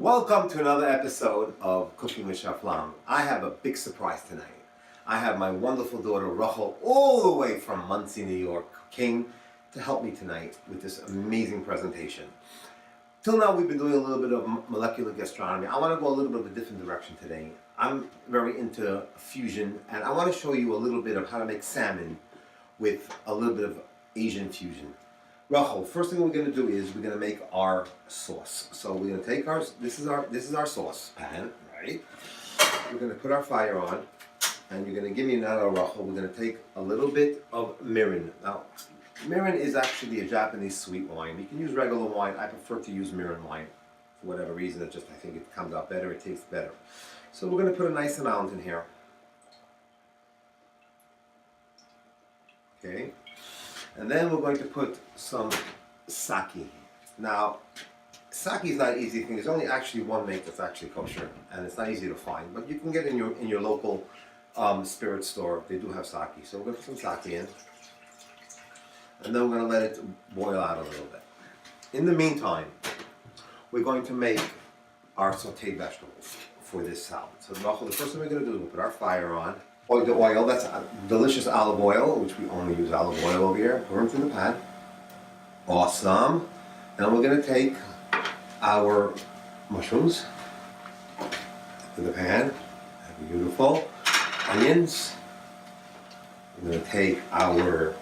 Welcome to another episode of Cooking with Chef Lam. I have a big surprise tonight. I have my wonderful daughter Rachel all the way from Muncie, New York, came to help me tonight with this amazing presentation. Till now we've been doing a little bit of molecular gastronomy. I want to go a little bit of a different direction today. I'm very into fusion and I want to show you a little bit of how to make salmon with a little bit of Asian fusion. Rachel, first thing we're going to do is we're going to make our sauce. So we're going to take this is our sauce pan, right? We're going to put our fire on, and you're going to give me another Rachel. We're going to take a little bit of mirin. Now, mirin is actually a Japanese sweet wine. You can use regular wine. I prefer to use mirin wine for whatever reason. I think it comes out better. It tastes better. So we're going to put a nice amount in here. Okay. And then we're going to put some sake. Now, sake is not an easy thing. There's only actually one make that's actually kosher, and it's not easy to find. But you can get in your local spirit store. They do have sake. So we're going to put some sake in, and then we're going to let it boil out a little bit. In the meantime, we're going to make our sautéed vegetables for this salad. So Rachel, the first thing we're going to do is we'll put our fire on. The oil, that's delicious olive oil, which we only use olive oil over here. Pour it in the pan. Awesome. Then we're going to take our mushrooms to the pan. Beautiful. Onions. We're going to take our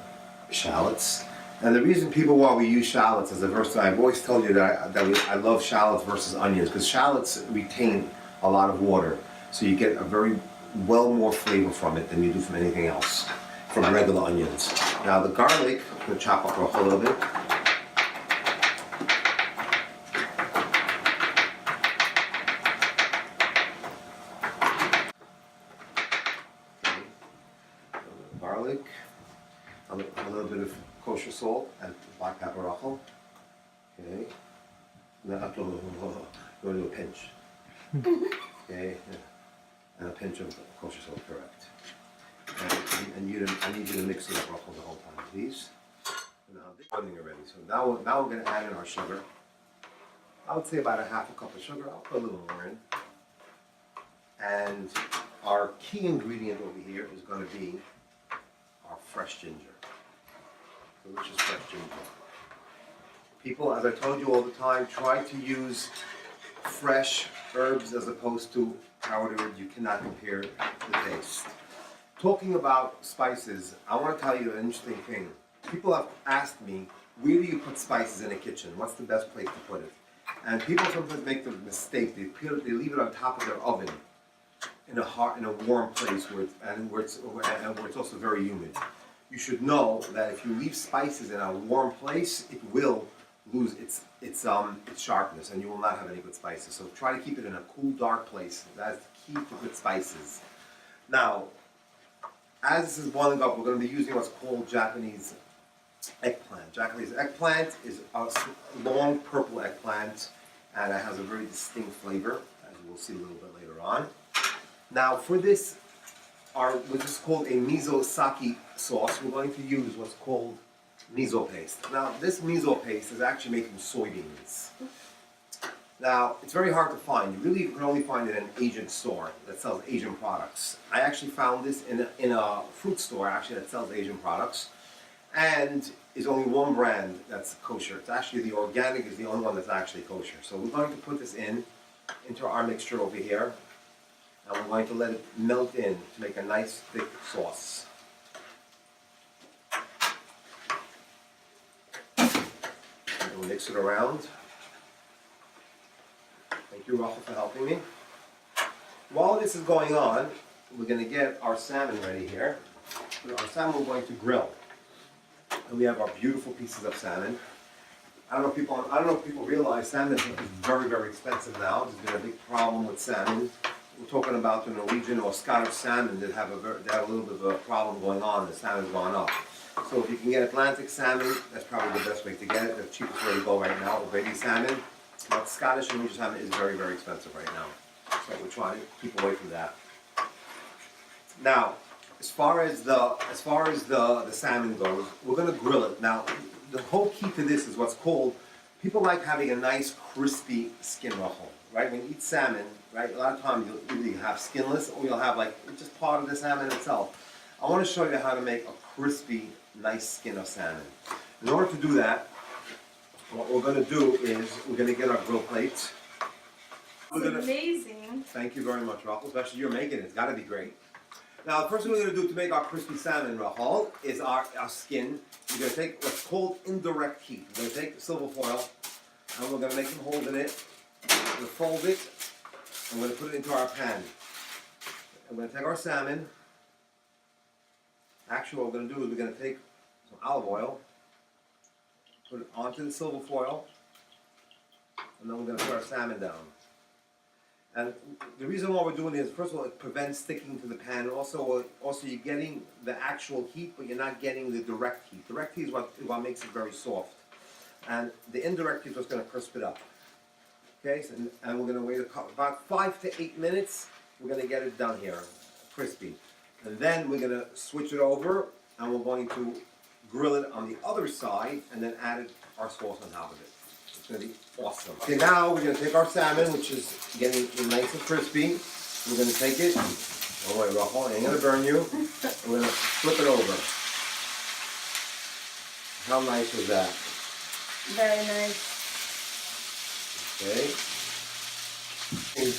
shallots. And the reason why we use shallots is I've always told you that I love shallots versus onions, because shallots retain a lot of water. So you get a very more flavor from it than you do from anything else, from regular onions. Now the garlic, I'm going to chop up a little bit. Okay. Garlic, a little bit of kosher salt and black pepper Rachel. Okay. Now you want to do a pinch. Okay. And a pinch of kosher salt, correct. And I need you to mix it up Rachel the whole time, please. Now this is running already. So now we're going to add in our sugar. I would say about a half a cup of sugar. I'll put a little more in. And our key ingredient over here is going to be our fresh ginger. Delicious fresh ginger. People, as I told you all the time, try to use fresh herbs as opposed to powdered herbs. You cannot compare the taste. Talking about spices, I want to tell you an interesting thing. People have asked me, where do you put spices in a kitchen? What's the best place to put it? And people sometimes make the mistake. They leave it on top of their oven in a warm place where it's also very humid. You should know that if you leave spices in a warm place, it will lose its sharpness, and you will not have any good spices. So try to keep it in a cool, dark place. That's the key to good spices. Now, as this is boiling up, we're going to be using what's called Japanese eggplant. Japanese eggplant is a long purple eggplant, and it has a very distinct flavor, as we'll see a little bit later on. Now, for this, which is called a miso sake sauce, we're going to use what's called miso paste. Now, this miso paste is actually made from soybeans. Now, it's very hard to find. You really can only find it in an Asian store that sells Asian products. I actually found this in a fruit store actually that sells Asian products, and is only one brand that's kosher. It's actually the organic is the only one that's actually kosher. So we're going to put this into our mixture over here, and we're going to let it melt in to make a nice thick sauce. We'll mix it around. Thank you, Rachel, for helping me. While this is going on, we're going to get our salmon ready here. Our salmon we're going to grill. And we have our beautiful pieces of salmon. I don't know if people realize salmon is very, very expensive now. There's been a big problem with salmon. We're talking about the Norwegian or Scottish salmon that have a little bit of a problem going on. The salmon's gone up. So if you can get Atlantic salmon, that's probably the best way to get it. The cheapest way to go right now, Brady salmon. But Scottish and Norwegian salmon is very, very expensive right now. So we're trying to keep away from that. Now, as far as the salmon goes, we're going to grill it. Now, the whole key to this is what's called People like having a nice crispy skin ruffle, right? When you eat salmon, right, a lot of times you'll either have skinless or you'll have like just part of the salmon itself. I want to show you how to make a crispy, nice skin of salmon. In order to do that, what we're going to do is we're going to get our grill plates. It's amazing. Thank you very much, Ruffle. Especially you're making it. It's got to be great. Now, the first thing we're going to do to make our crispy salmon ruffle is our skin. We're going to take what's called indirect heat. We're going to take the silver foil and we're going to make some holes in it. We're going to fold it and we're going to put it into our pan. And we're going to take our salmon. Actually, what we're going to do is we're going to take some olive oil, put it onto the silver foil, and then we're going to put our salmon down. And the reason why we're doing this, first of all, it prevents sticking to the pan. And also you're getting the actual heat, but you're not getting the direct heat. Direct heat is what makes it very soft. And the indirect heat is what's going to crisp it up. Okay, so, and we're going to wait about 5 to 8 minutes. We're going to get it done here, crispy. And then we're going to switch it over, and we're going to grill it on the other side, and then add our sauce on top of it. It's going to be awesome. Okay, now we're going to take our salmon, which is getting nice and crispy. We're going to take it. Oh wait, Ruffle, it ain't going to burn you. We're going to flip it over. How nice was that? Very nice. Okay. And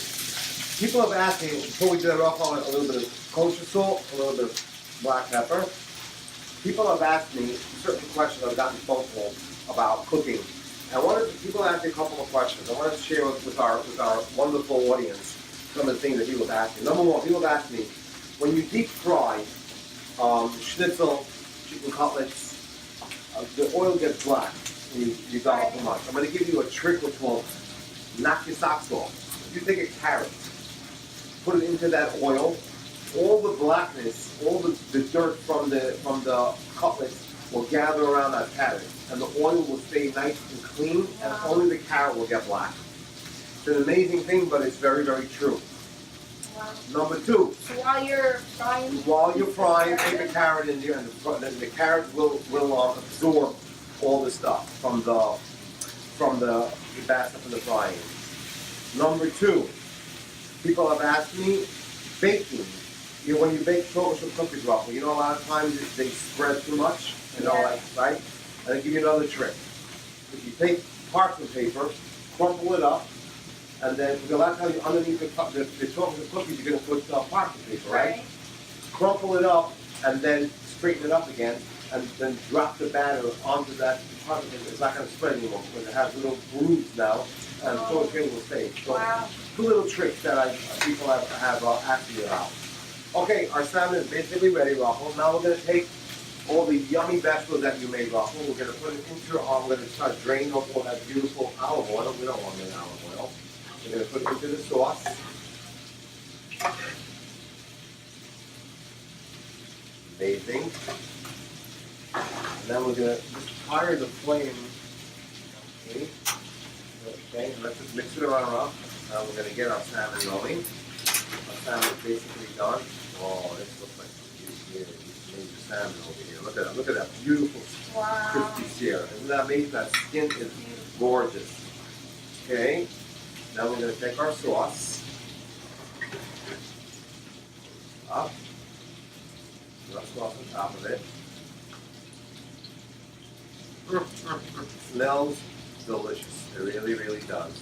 people have asked me, before we do the Ruffle, a little bit of kosher salt, a little bit of black pepper. People have asked me certain questions. I've gotten phone calls about cooking. People asked me a couple of questions. I wanted to share with our wonderful audience some of the things that people have asked me. Number one, people have asked me, when you deep fry schnitzel, chicken cutlets, the oil gets black when you dial too much. I'm going to give you a trick which will knock your socks off. If you take a carrot, put it into that oil, all the blackness, all the dirt from the cutlets will gather around that carrot, and the oil will stay nice and clean, and only the carrot will get black. It's an amazing thing, but it's very, very true. Wow. Number two. So while you're frying, take the carrot in there, and the carrot will absorb all the stuff from the bad stuff in the frying. Number two. People have asked me, baking. You know, when you bake kosher cookies, Ruffle, you know, a lot of times they spread too much, you know, like, right? And I'll give you another trick. If you take parchment paper, crumple it up, and then, because a lot of times underneath the chocolate cookies, you're going to put parchment paper, right? Crumple it up, and then straighten it up again, and then drop the batter onto that parchment paper. It's not going to spread anymore, because it has little grooves now, and so it's going to stay. So, two little tricks that people have asked me about. Okay, our salmon is basically ready, Ruffle. Now we're going to take all the yummy vegetables that you made, Ruffle. We're going to put it into our, we're going to start draining off all that beautiful olive oil. We don't want any olive oil. We're going to put it into the sauce. Amazing. And then we're going to just fire the flame. Okay, and let's just mix it around up. Now we're going to get our salmon going. Our salmon is basically done. Oh, this looks like some major salmon over here. Look at that beautiful crispy sear. Isn't that amazing? That skin is gorgeous. Okay, now we're going to take our sauce up. Put our sauce on top of it. Smells delicious. It really, really does.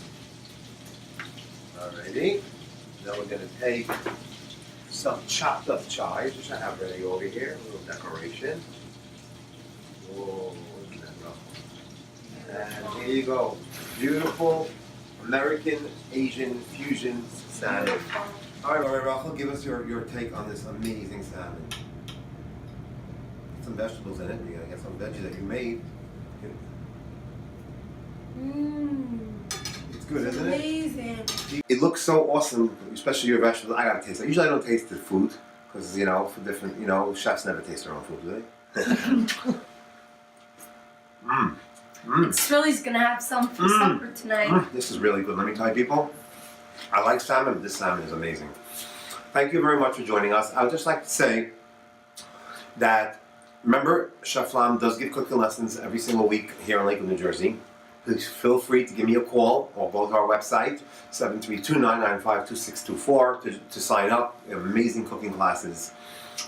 Alrighty. Now we're going to take some chopped up chives, which I have ready over here. A little decoration. Whoa, look at that ruffle. And here you go. Beautiful American Asian fusion salmon. All right, Ruffle, give us your take on this amazing salmon. Get some vegetables in it. You're gonna get some veggies that you made. It's good, isn't it? Amazing. It looks so awesome, especially your vegetables. I gotta taste it. Usually I don't taste the food because, you know, for different, you know, chefs never taste their own food, do they? Philly's gonna have some for supper tonight. This is really good. Let me tell you, people, I like salmon, but this salmon is amazing. Thank you very much for joining us. I would just like to say that, remember, Chef Lam does give cooking lessons every single week here in Lakewood, New Jersey. please feel free to give me a call or go to our website, 732-995-2624 to sign up. We have amazing cooking classes.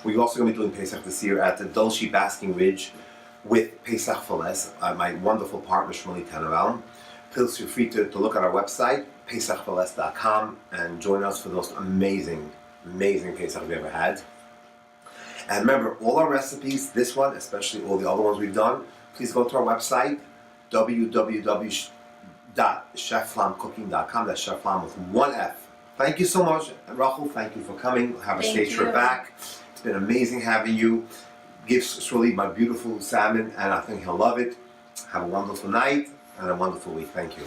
We're also going to be doing Pesach this year at the Dolce Basking Ridge with Pesach Feles, my wonderful partner Shmuley Tenenbaum. Please feel free to look at our website, pesachfeles.com, and join us for those amazing Pesach we've ever had. And remember, all our recipes, this one, especially all the other ones we've done, please go to our website, www.chefflamcooking.com. That's Chef Flam with one F. Thank you so much, Rachel. Thank you for coming. Have a safe trip back. It's been amazing having you. Give Shmuley my beautiful salmon, and I think he'll love it. Have a wonderful night and a wonderful week. Thank you.